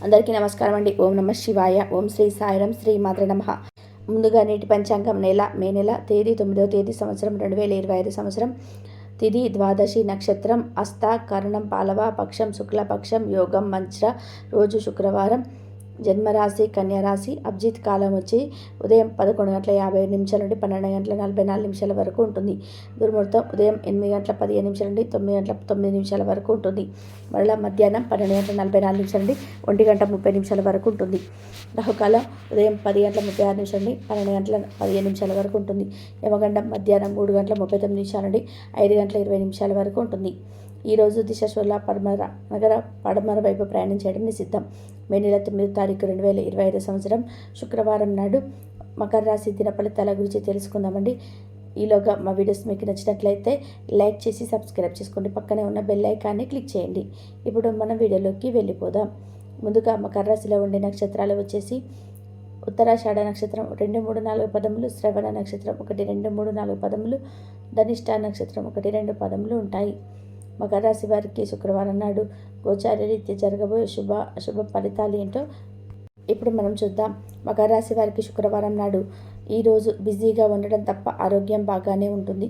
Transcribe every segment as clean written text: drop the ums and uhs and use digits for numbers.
అందరికీ నమస్కారం అండి. ఓం నమ శివాయ. ఓం శ్రీ సాయిరం. శ్రీ మాత్ర నమః. ముందుగా నేటి పంచాంగం మే నెల తేదీ 9వ తేదీ సంవత్సరం 2025 సంవత్సరం. తిథి ద్వాదశి, నక్షత్రం హస్త, కరణం పాలవ, పక్షం శుక్లపక్షం, యోగం మంచ్ర, రోజు శుక్రవారం. జన్మరాశి కన్యారాశి. అభిజిత్ కాలం వచ్చి ఉదయం 11:57 నుండి 12:44 వరకు ఉంటుంది. దుర్ముహూర్తం ఉదయం 8:15 నుండి 9:09 వరకు ఉంటుంది. మరలా మధ్యాహ్నం 12:44 నుండి 1:30 వరకు ఉంటుంది. రాహుకాలం ఉదయం 10:36 నుండి 12:15 వరకు ఉంటుంది. యమగండం మధ్యాహ్నం 3:39 నుండి 5:20 వరకు ఉంటుంది. ఈరోజు దిశ శూల పడమర వైపు ప్రయాణం చేయడం నిషిద్ధం. మే నెల 9వ తారీఖు 2025 సంవత్సరం శుక్రవారం నాడు మకర రాశి దిన ఫలితాల గురించి తెలుసుకుందామండి. ఈలోగా మా వీడియోస్ మీకు నచ్చినట్లయితే లైక్ చేసి సబ్స్క్రైబ్ చేసుకోండి. పక్కనే ఉన్న బెల్ ఐకాన్ని క్లిక్ చేయండి. ఇప్పుడు మనం వీడియోలోకి వెళ్ళిపోదాం. ముందుగా మకర రాశిలో ఉండే నక్షత్రాలు వచ్చేసి ఉత్తరాషాఢ నక్షత్రం 2, 3, 4 పదములు, శ్రవణ నక్షత్రం 1, 2, 3, 4 పదములు, ధనిష్ట నక్షత్రం 1, 2 పదములు ఉంటాయి. మకర రాశి వారికి శుక్రవారం నాడు గోచార రీత్యా జరగబోయే అశుభ ఫలితాలు ఏంటో ఇప్పుడు మనం చూద్దాం. మకర రాశి వారికి శుక్రవారం నాడు ఈరోజు బిజీగా ఉండడం తప్ప ఆరోగ్యం బాగానే ఉంటుంది.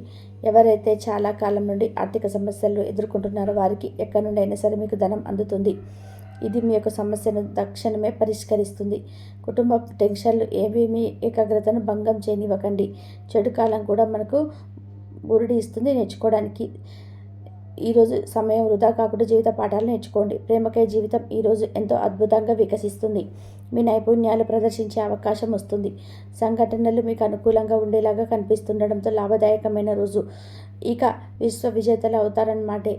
ఎవరైతే చాలా కాలం నుండి ఆర్థిక సమస్యలు ఎదుర్కొంటున్నారో వారికి ఎక్కడి నుండి అయినా సరే మీకు ధనం అందుతుంది. ఇది మీ యొక్క సమస్యను తక్షణమే పరిష్కరిస్తుంది. కుటుంబ టెన్షన్లు ఏవి మీ ఏకాగ్రతను భంగం చేయనివ్వకండి. చెడు కాలం కూడా మనకు బురుడి ఇస్తుంది నేర్చుకోవడానికి. ఈరోజు సమయం వృధా కాకుండా జీవిత పాఠాలు నేర్చుకోండి. ప్రేమకై జీవితం ఈరోజు ఎంతో అద్భుతంగా వికసిస్తుంది. మీ నైపుణ్యాలు ప్రదర్శించే అవకాశం వస్తుంది. సంఘటనలు మీకు అనుకూలంగా ఉండేలాగా కనిపిస్తుండడంతో లాభదాయకమైన రోజు. ఇక విశ్వ విజేతలు అవుతారన్నమాటే.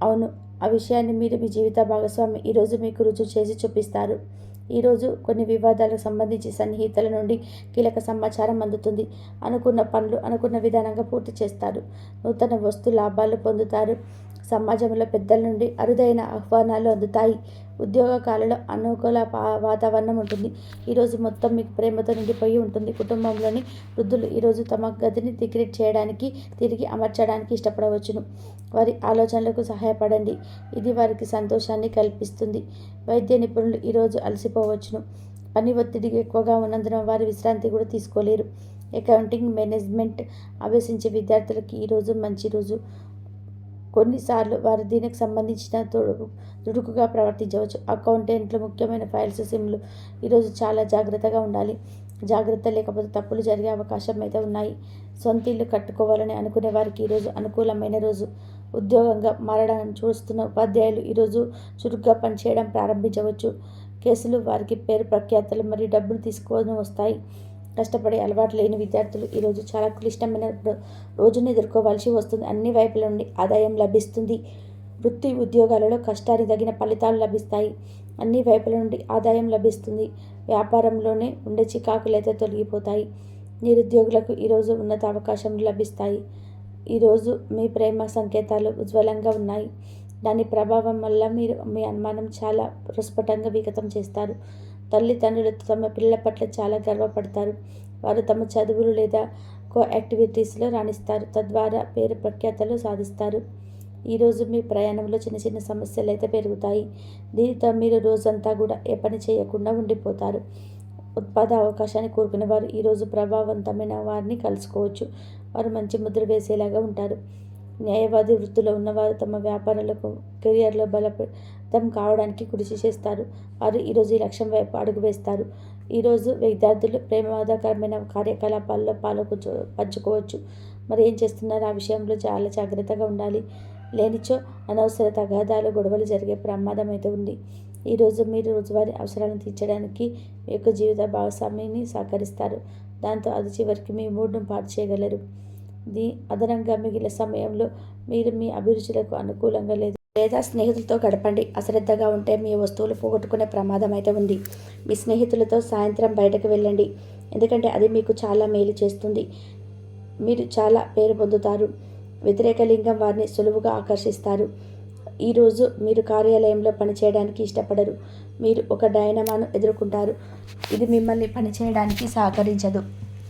అవును, ఆ విషయాన్ని మీరు మీ జీవిత భాగస్వామి ఈరోజు మీకు రుజువు చేసి చూపిస్తారు. ఈరోజు కొన్ని వివాదాలకు సంబంధించి సన్నిహితుల నుండి కీలక సమాచారం అందుతుంది. అనుకున్న పనులు అనుకున్న విధానంగా పూర్తి చేస్తారు. నూతన వస్తు లాభాలు పొందుతారు. సమాజంలో పెద్దల నుండి అరుదైన ఆహ్వానాలు అందుతాయి. ఉద్యోగకాలలో అనుకూల వాతావరణం ఉంటుంది. ఈరోజు మొత్తం మీకు ప్రేమతో నిండిపోయి ఉంటుంది. కుటుంబంలోని వృద్ధులు ఈరోజు తమ గదిని తిరిగి అమర్చడానికి ఇష్టపడవచ్చును. వారి ఆలోచనలకు సహాయపడండి. ఇది వారికి సంతోషాన్ని కల్పిస్తుంది. వైద్య నిపుణులు ఈరోజు అలసిపోవచ్చును. పని ఒత్తిడి ఎక్కువగా ఉన్నందున వారి విశ్రాంతి కూడా తీసుకోలేరు. అకౌంటింగ్ మేనేజ్మెంట్ అభ్యసించే విద్యార్థులకి ఈరోజు మంచి రోజు. కొన్నిసార్లు వారు దీనికి సంబంధించిన దుడుకుగా ప్రవర్తించవచ్చు. అకౌంటెంట్లు ముఖ్యమైన ఫైల్స్ సిమ్లు ఈరోజు చాలా జాగ్రత్తగా ఉండాలి. జాగ్రత్త లేకపోతే తప్పులు జరిగే అవకాశం అయితే ఉన్నాయి. సొంత ఇల్లు కట్టుకోవాలని అనుకునే వారికి ఈరోజు అనుకూలమైన రోజు. ఉద్యోగంగా మారడానికి చూస్తున్న ఉపాధ్యాయులు ఈరోజు చురుగ్గా పనిచేయడం ప్రారంభించవచ్చు. కేసులు వారికి పేరు ప్రఖ్యాతలు మరియు డబ్బులు తీసుకొని వస్తాయి. కష్టపడే అలవాటు లేని విద్యార్థులు ఈరోజు చాలా క్లిష్టమైన రోజును ఎదుర్కోవాల్సి వస్తుంది. అన్ని వైపుల నుండి ఆదాయం లభిస్తుంది. వృత్తి ఉద్యోగాలలో కష్టానికి తగిన ఫలితాలు లభిస్తాయి. అన్ని వైపుల నుండి ఆదాయం లభిస్తుంది. వ్యాపారంలోనే ఉండే చికాకులైతే తొలగిపోతాయి. నిరుద్యోగులకు ఈరోజు ఉన్నత అవకాశములు లభిస్తాయి. ఈరోజు మీ ప్రేమ సంకేతాలు ఉజ్వలంగా ఉన్నాయి. దాని ప్రభావం వల్ల మీరు మీ అనుమానం చాలా ప్రస్ఫుటంగా విగతం చేస్తారు. తల్లిదండ్రులు తమ పిల్లల పట్ల చాలా గర్వపడతారు. వారు తమ చదువులు లేదా యాక్టివిటీస్లో రాణిస్తారు. తద్వారా పేరు ప్రఖ్యాతలు సాధిస్తారు. ఈరోజు మీ ప్రయాణంలో చిన్న చిన్న సమస్యలు అయితే పెరుగుతాయి. దీనితో మీరు రోజంతా కూడా ఏ పని చేయకుండా ఉండిపోతారు. ఉత్పాద అవకాశాన్ని కోరుకునే వారు ఈరోజు ప్రభావవంతమైన వారిని కలుసుకోవచ్చు. వారు మంచి ముద్ర వేసేలాగా ఉంటారు. న్యాయవాది వృత్తిలో ఉన్నవారు తమ వ్యాపారాలకు కెరియర్లో బలపడం కావడానికి కృషి చేస్తారు. వారు ఈరోజు ఈ లక్ష్యం వైపు అడుగు వేస్తారు. ఈరోజు విద్యార్థులు ప్రమాదకరమైన కార్యకలాపాల్లో పంచుకోవచ్చు. మరి ఏం చేస్తున్నారు ఆ విషయంలో చాలా జాగ్రత్తగా ఉండాలి. లేనిచో అనవసర తగాదాలు గొడవలు జరిగే ప్రమాదం అయితే ఉంది. ఈరోజు మీరు రోజువారీ అవసరాలను తీర్చడానికి మీ యొక్క జీవిత భాగస్వామిని సహకరిస్తారు. దాంతో అది చివరికి మీ మూడ్ను పాటు చేయగలరు. అదనంగా మిగిలిన సమయంలో మీరు మీ అభిరుచులకు అనుకూలంగా లేదా స్నేహితులతో గడపండి. అశ్రద్ధగా ఉంటే మీ వస్తువులు పోగొట్టుకునే ప్రమాదం అయితే ఉంది. మీ స్నేహితులతో సాయంత్రం బయటకు వెళ్ళండి. ఎందుకంటే అది మీకు చాలా మేలు చేస్తుంది. మీరు చాలా పేరు పొందుతారు. వ్యతిరేక లింగం వారిని సులువుగా ఆకర్షిస్తారు. ఈరోజు మీరు కార్యాలయంలో పనిచేయడానికి ఇష్టపడరు. మీరు ఒక డైనమాను ఎదుర్కొంటారు. ఇది మిమ్మల్ని పనిచేయడానికి సహకరించదు.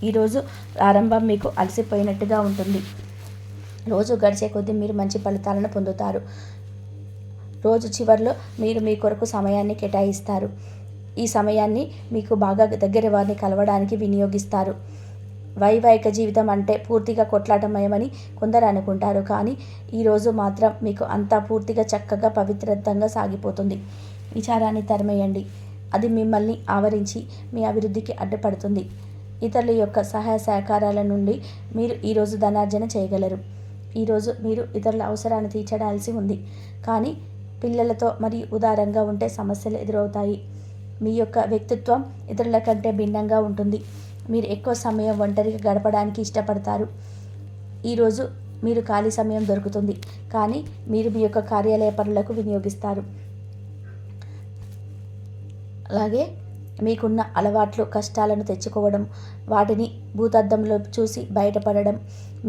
ఈరోజు ప్రారంభం మీకు అలసిపోయినట్టుగా ఉంటుంది. రోజు గడిచే కొద్దీ మీరు మంచి ఫలితాలను పొందుతారు. రోజు చివరిలో మీరు మీ కొరకు సమయాన్ని కేటాయిస్తారు. ఈ సమయాన్ని మీకు బాగా దగ్గర వారిని కలవడానికి వినియోగిస్తారు. వైవాహిక జీవితం అంటే పూర్తిగా కొట్లాటమయమని కొందరు అనుకుంటారు. కానీ ఈరోజు మాత్రం మీకు అంతా పూర్తిగా చక్కగా పవిత్రంగా సాగిపోతుంది. విచారాన్ని తరిమేయండి. అది మిమ్మల్ని ఆవరించి మీ అభివృద్ధికి అడ్డుపడుతుంది. ఇతరుల యొక్క సహాయ సహకారాల నుండి మీరు ఈరోజు ధనార్జన చేయగలరు. ఈరోజు మీరు ఇతరుల అవసరాన్ని తీర్చడాల్సి ఉంది. కానీ పిల్లలతో మరియు ఉదారంగా ఉంటే సమస్యలు ఎదురవుతాయి. మీ యొక్క వ్యక్తిత్వం ఇతరుల కంటే భిన్నంగా ఉంటుంది. మీరు ఎక్కువ సమయం ఒంటరిగా గడపడానికి ఇష్టపడతారు. ఈరోజు మీరు ఖాళీ సమయం దొరుకుతుంది, కానీ మీరు మీ యొక్క కార్యాలయ పనులకు వినియోగిస్తారు. అలాగే మీకున్న అలవాట్లు కష్టాలను తెచ్చుకోవడం, వాటిని భూతద్దంలో చూసి బయటపడడం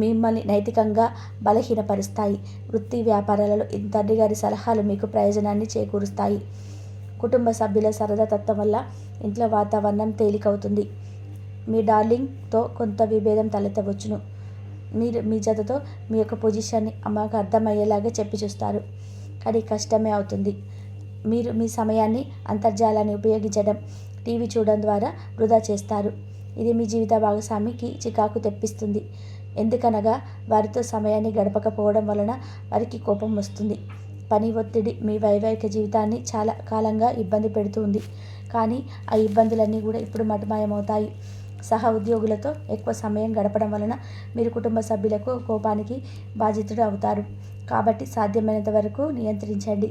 మిమ్మల్ని నైతికంగా బలహీనపరుస్తాయి. వృత్తి వ్యాపారాలలో తండ్రి గారి సలహాలు మీకు ప్రయోజనాన్ని చేకూరుస్తాయి. కుటుంబ సభ్యుల సరదా తత్వం వల్ల ఇంట్లో వాతావరణం తేలికవుతుంది. మీ డార్లింగ్తో కొంత విభేదం తలెత్తవచ్చును. మీరు మీ జతతో మీ యొక్క పొజిషన్ని అమ్మకు అర్థమయ్యేలాగా చెప్పి చూస్తారు, కానీ కష్టమే అవుతుంది. మీరు మీ సమయాన్ని అంతర్జాలాన్ని ఉపయోగించడం, టీవీ చూడడం ద్వారా వృధా చేస్తారు. ఇది మీ జీవిత భాగస్వామికి చికాకు తెప్పిస్తుంది. ఎందుకనగా వారితో సమయాన్ని గడపకపోవడం వలన వారికి కోపం వస్తుంది. పని ఒత్తిడి మీ వైవాహిక జీవితాన్ని చాలా కాలంగా ఇబ్బంది పెడుతుంది. కానీ ఆ ఇబ్బందులన్నీ కూడా ఇప్పుడు మటుమాయమవుతాయి. సహ ఉద్యోగులతో ఎక్కువ సమయం గడపడం వలన మీరు కుటుంబ సభ్యులకు కోపానికి బాధితుడు అవుతారు. కాబట్టి సాధ్యమైనంత వరకు నియంత్రించండి.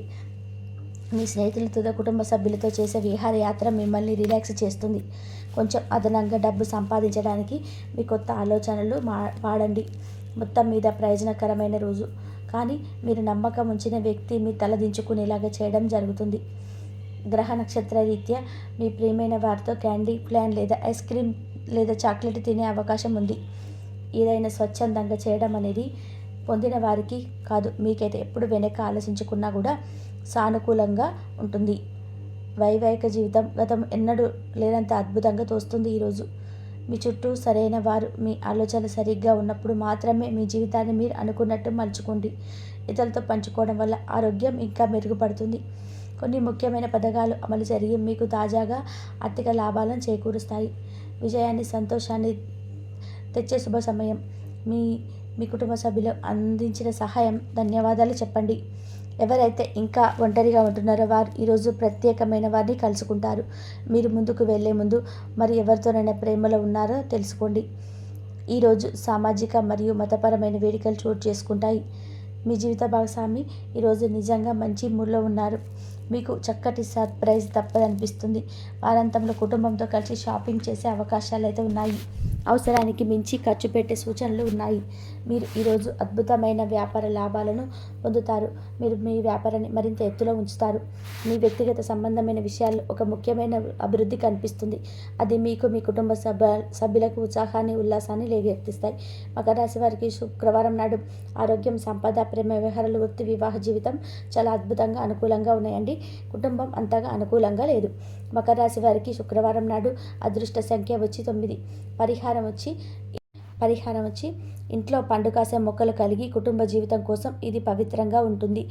మీ స్నేహితులతో కుటుంబ సభ్యులతో చేసే విహారయాత్ర మిమ్మల్ని రిలాక్స్ చేస్తుంది. కొంచెం అదనంగా డబ్బు సంపాదించడానికి మీ కొత్త ఆలోచనలు వాడండి. మొత్తం మీద ప్రయోజనకరమైన రోజు, కానీ మీరు నమ్మకం ఉంచిన వ్యక్తి మీ తలదించుకునేలాగా చేయడం జరుగుతుంది. గ్రహ నక్షత్ర రీత్యా మీ ప్రియమైన వారితో క్యాండీ ప్లాన్ లేదా ఐస్ క్రీమ్ లేదా చాక్లెట్ తినే అవకాశం ఉంది. ఏదైనా స్వచ్ఛందంగా చేయడం అనేది పొందిన వారికి కాదు, మీకైతే ఎప్పుడు వెనక ఆలోచించుకున్నా కూడా సానుకూలంగా ఉంటుంది. వైవాహిక జీవితం గతం ఎన్నడూ లేనంత అద్భుతంగా తోస్తుంది. ఈరోజు మీ చుట్టూ సరైన వారు మీ ఆలోచనలు సరిగ్గా ఉన్నప్పుడు మాత్రమే మీ జీవితాన్ని మీరు అనుకున్నట్టు మలుచుకోండి. ఇతరులతో పంచుకోవడం వల్ల ఆరోగ్యం ఇంకా మెరుగుపడుతుంది. కొన్ని ముఖ్యమైన పథకాలు అమలు జరిగి మీకు తాజాగా ఆర్థిక లాభాలను చేకూరుస్తాయి. విజయాన్ని సంతోషాన్ని తెచ్చే శుభ సమయం. మీ కుటుంబ సభ్యులు అందించిన సహాయం ధన్యవాదాలు చెప్పండి. ఎవరైతే ఇంకా ఒంటరిగా ఉంటున్నారో వారు ఈరోజు ప్రత్యేకమైన వారిని కలుసుకుంటారు. మీరు ముందుకు వెళ్ళే ముందు మరి ఎవరితోనైనా ప్రేమలో ఉన్నారో తెలుసుకోండి. ఈరోజు సామాజిక మరియు మతపరమైన వేడుకలు చోటు చేసుకుంటాయి. మీ జీవిత భాగస్వామి ఈరోజు నిజంగా మంచి మూడ్లో ఉన్నారు. మీకు చక్కటి సర్ప్రైజ్ తప్పదనిపిస్తుంది. వారాంతంలో కుటుంబంతో కలిసి షాపింగ్ చేసే అవకాశాలు అయితే ఉన్నాయి. అవసరానికి మించి ఖర్చు పెట్టే సూచనలు ఉన్నాయి. మీరు ఈరోజు అద్భుతమైన వ్యాపార లాభాలను పొందుతారు. మీరు మీ వ్యాపారాన్ని మరింత ఎత్తులో ఉంచుతారు. మీ వ్యక్తిగత సంబంధమైన విషయాల్లో ఒక ముఖ్యమైన అభివృద్ధి కనిపిస్తుంది. అది మీకు మీ కుటుంబ సభ్యులకు ఉత్సాహాన్ని ఉల్లాసాన్ని రేకెత్తిస్తాయి. మకర రాశి వారికి శుక్రవారం నాడు ఆరోగ్యం, సంపద, ప్రేమ వ్యవహారాలు, వృత్తి, వివాహ జీవితం చాలా అద్భుతంగా అనుకూలంగా ఉన్నాయండి. కుటుంబం అంతగా అనుకూలంగా లేదు. మకర రాశి వారికి శుక్రవారం నాడు అదృష్ట సంఖ్య వచ్చి 9. పరిహారం వచ్చి ఇంట్లో పండుకాసే మొక్కలు కలిగి కుటుంబ జీవితం కోసం ఇది పవిత్రంగా ఉంటుంది.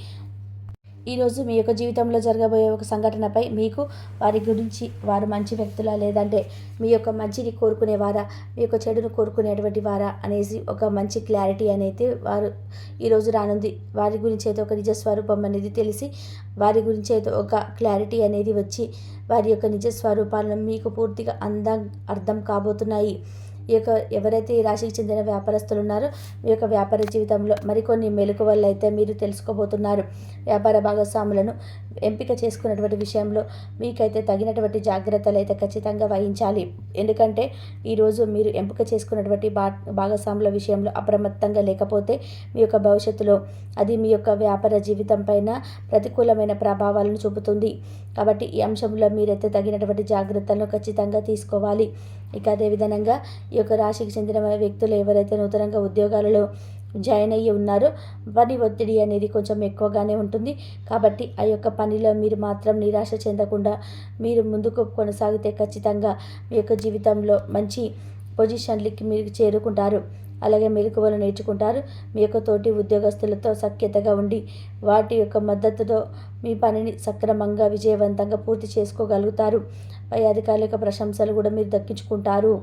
ఈరోజు మీ యొక్క జీవితంలో జరగబోయే ఒక సంఘటనపై మీకు వారి గురించి వారు మంచి వ్యక్తులా లేదంటే మీ యొక్క మంచిని కోరుకునేవారా, మీ యొక్క చెడును కోరుకునేటువంటి వారా అనేసి ఒక మంచి క్లారిటీ అనేది వారు ఈరోజు రానుంది. వారి గురించి అయితే ఒక నిజస్వరూపం అనేది తెలిసి వారి గురించి అయితే ఒక క్లారిటీ అనేది వచ్చి వారి యొక్క నిజస్వరూపాలను మీకు పూర్తిగా అర్థం కాబోతున్నాయి. ఈ యొక్క ఎవరైతే ఈ రాశికి చెందిన వ్యాపారస్తులు ఉన్నారో మీ యొక్క వ్యాపార జీవితంలో మరికొన్ని మెలకువలు అయితే మీరు తెలుసుకోబోతున్నారు. వ్యాపార భాగస్వాములను ఎంపిక చేసుకున్నటువంటి విషయంలో మీకైతే తగినటువంటి జాగ్రత్తలు అయితే ఖచ్చితంగా వహించాలి. ఎందుకంటే ఈరోజు మీరు ఎంపిక చేసుకున్నటువంటి భాగస్వాముల విషయంలో అప్రమత్తంగా లేకపోతే మీ యొక్క భవిష్యత్తులో అది మీ యొక్క వ్యాపార జీవితం పైన ప్రతికూలమైన ప్రభావాలను చూపుతుంది. కాబట్టి ఈ అంశంలో మీరైతే తగినటువంటి జాగ్రత్తలను ఖచ్చితంగా తీసుకోవాలి. ఇక అదేవిధంగా ఈ యొక్క రాశికి చెందిన వ్యక్తులు ఎవరైతే నూతనంగా ఉద్యోగాలలో జాయిన్ అయ్యి ఉన్నారో పని ఒత్తిడి అనేది కొంచెం ఎక్కువగానే ఉంటుంది. కాబట్టి ఆ యొక్క పనిలో మీరు మాత్రం నిరాశ చెందకుండా మీరు ముందుకు కొనసాగితే ఖచ్చితంగా మీ యొక్క జీవితంలో మంచి పొజిషన్లకి మీరు చేరుకుంటారు. అలాగే మెలకువలు నేర్చుకుంటారు. మీ యొక్క తోటి ఉద్యోగస్తులతో సఖ్యతగా ఉండి వాటి యొక్క మద్దతుతో మీ పనిని సక్రమంగా విజయవంతంగా పూర్తి చేసుకోగలుగుతారు. పై అధికారుల యొక్క ప్రశంసలు కూడా మీరు దక్కించుకుంటారు.